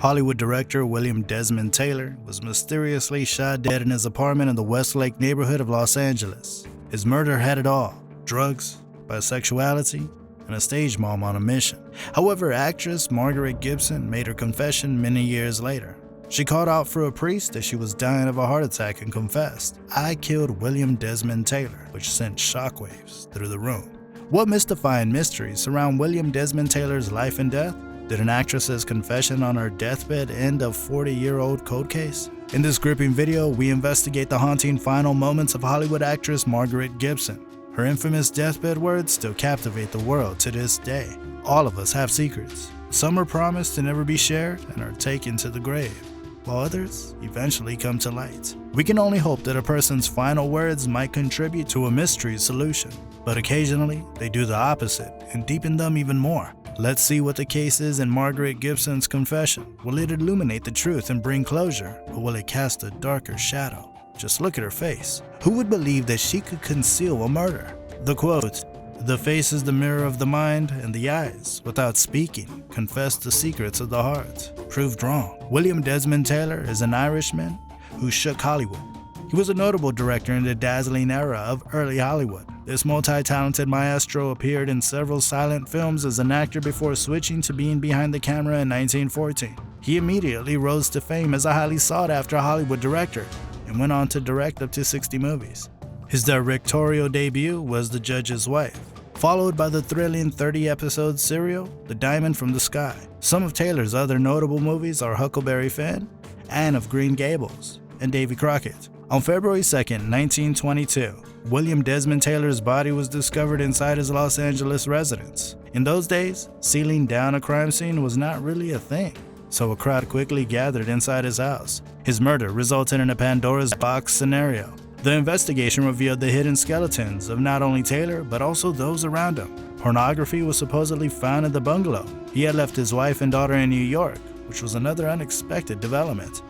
Hollywood director William Desmond Taylor was mysteriously shot dead in his apartment in the Westlake neighborhood of Los Angeles. His murder had it all: drugs, bisexuality, and a stage mom on a mission. However, actress Margaret Gibson made her confession many years later. She called out for a priest as she was dying of a heart attack and confessed, "I killed William Desmond Taylor," which sent shockwaves through the room. What mystifying mysteries surround William Desmond Taylor's life and death? Did an actress's confession on her deathbed end a 40-year-old cold case? In this gripping video, we investigate the haunting final moments of Hollywood actress Margaret Gibson. Her infamous deathbed words still captivate the world to this day. All of us have secrets. Some are promised to never be shared and are taken to the grave, while others eventually come to light. We can only hope that a person's final words might contribute to a mystery solution, but occasionally they do the opposite and deepen them even more. Let's see what the case is in Margaret Gibson's confession. Will it illuminate the truth and bring closure, or will it cast a darker shadow? Just look at her face. Who would believe that she could conceal a murder? The quote, "The face is the mirror of the mind, and the eyes, without speaking, confess the secrets of the heart," proved wrong. William Desmond Taylor is an Irishman who shook Hollywood. He was a notable director in the dazzling era of early Hollywood. This multi-talented maestro appeared in several silent films as an actor before switching to being behind the camera in 1914. He immediately rose to fame as a highly sought-after Hollywood director and went on to direct up to 60 movies. His directorial debut was The Judge's Wife, followed by the thrilling 30-episode serial The Diamond from the Sky. Some of Taylor's other notable movies are Huckleberry Finn, Anne of Green Gables, and Davy Crockett. On February 2, 1922, William Desmond Taylor's body was discovered inside his Los Angeles residence. In those days, sealing down a crime scene was not really a thing, so a crowd quickly gathered inside his house. His murder resulted in a Pandora's box scenario. The investigation revealed the hidden skeletons of not only Taylor, but also those around him. Pornography was supposedly found in the bungalow. He had left his wife and daughter in New York, which was another unexpected development.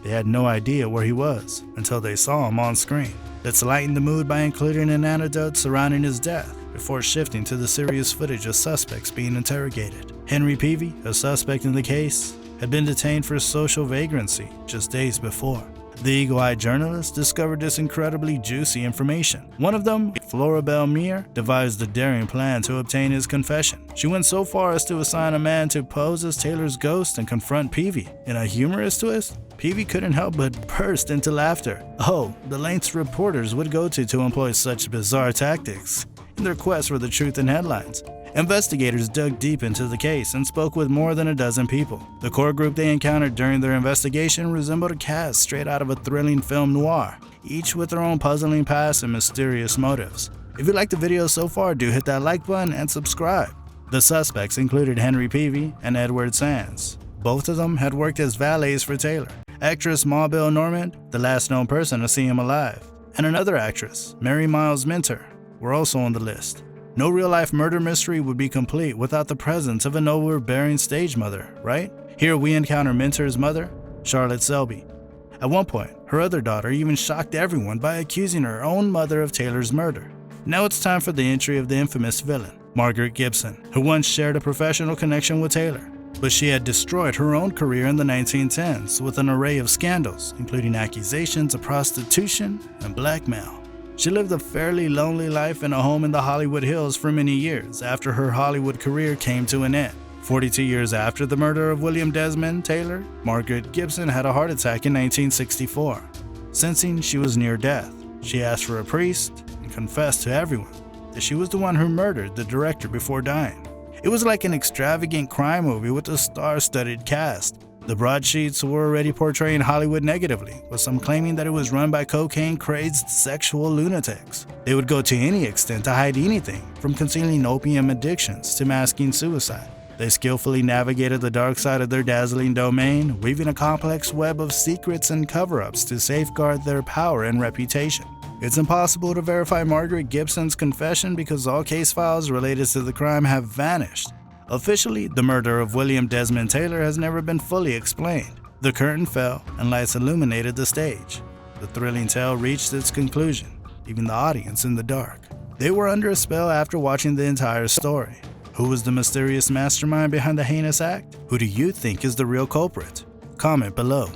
They had no idea where he was until they saw him on screen. Let's lighten the mood by including an anecdote surrounding his death before shifting to the serious footage of suspects being interrogated. Henry Peavy, a suspect in the case, had been detained for social vagrancy just days before. The eagle-eyed journalist discovered this incredibly juicy information. One of them, Floribel Meir, devised a daring plan to obtain his confession. She went so far as to assign a man to pose as Taylor's ghost and confront Peavy. In a humorous twist, Peavy couldn't help but burst into laughter. Oh, the lengths reporters would go to employ such bizarre tactics in their quest for the truth in headlines. Investigators dug deep into the case and spoke with more than a dozen people. The core group they encountered during their investigation resembled a cast straight out of a thrilling film noir, each with their own puzzling past and mysterious motives. If you liked the video so far, do hit that like button and subscribe. The suspects included Henry Peavy and Edward Sands. Both of them had worked as valets for Taylor. Actress Mabel Normand, the last known person to see him alive, and another actress, Mary Miles Minter, were also on the list. No real-life murder mystery would be complete without the presence of an overbearing stage mother, right? Here we encounter Minter's mother, Charlotte Selby. At one point, her other daughter even shocked everyone by accusing her own mother of Taylor's murder. Now it's time for the entry of the infamous villain, Margaret Gibson, who once shared a professional connection with Taylor. But she had destroyed her own career in the 1910s with an array of scandals, including accusations of prostitution and blackmail. She lived a fairly lonely life in a home in the Hollywood Hills for many years after her Hollywood career came to an end. 42 years after the murder of William Desmond Taylor, Margaret Gibson had a heart attack in 1964. Sensing she was near death, she asked for a priest and confessed to everyone that she was the one who murdered the director before dying. It was like an extravagant crime movie with a star-studded cast. The broadsheets were already portraying Hollywood negatively, with some claiming that it was run by cocaine-crazed sexual lunatics. They would go to any extent to hide anything, from concealing opium addictions to masking suicide. They skillfully navigated the dark side of their dazzling domain, weaving a complex web of secrets and cover-ups to safeguard their power and reputation. It's impossible to verify Margaret Gibson's confession because all case files related to the crime have vanished. Officially, the murder of William Desmond Taylor has never been fully explained. The curtain fell and lights illuminated the stage. The thrilling tale reached its conclusion, leaving the audience in the dark. They were under a spell after watching the entire story. Who was the mysterious mastermind behind the heinous act? Who do you think is the real culprit? Comment below.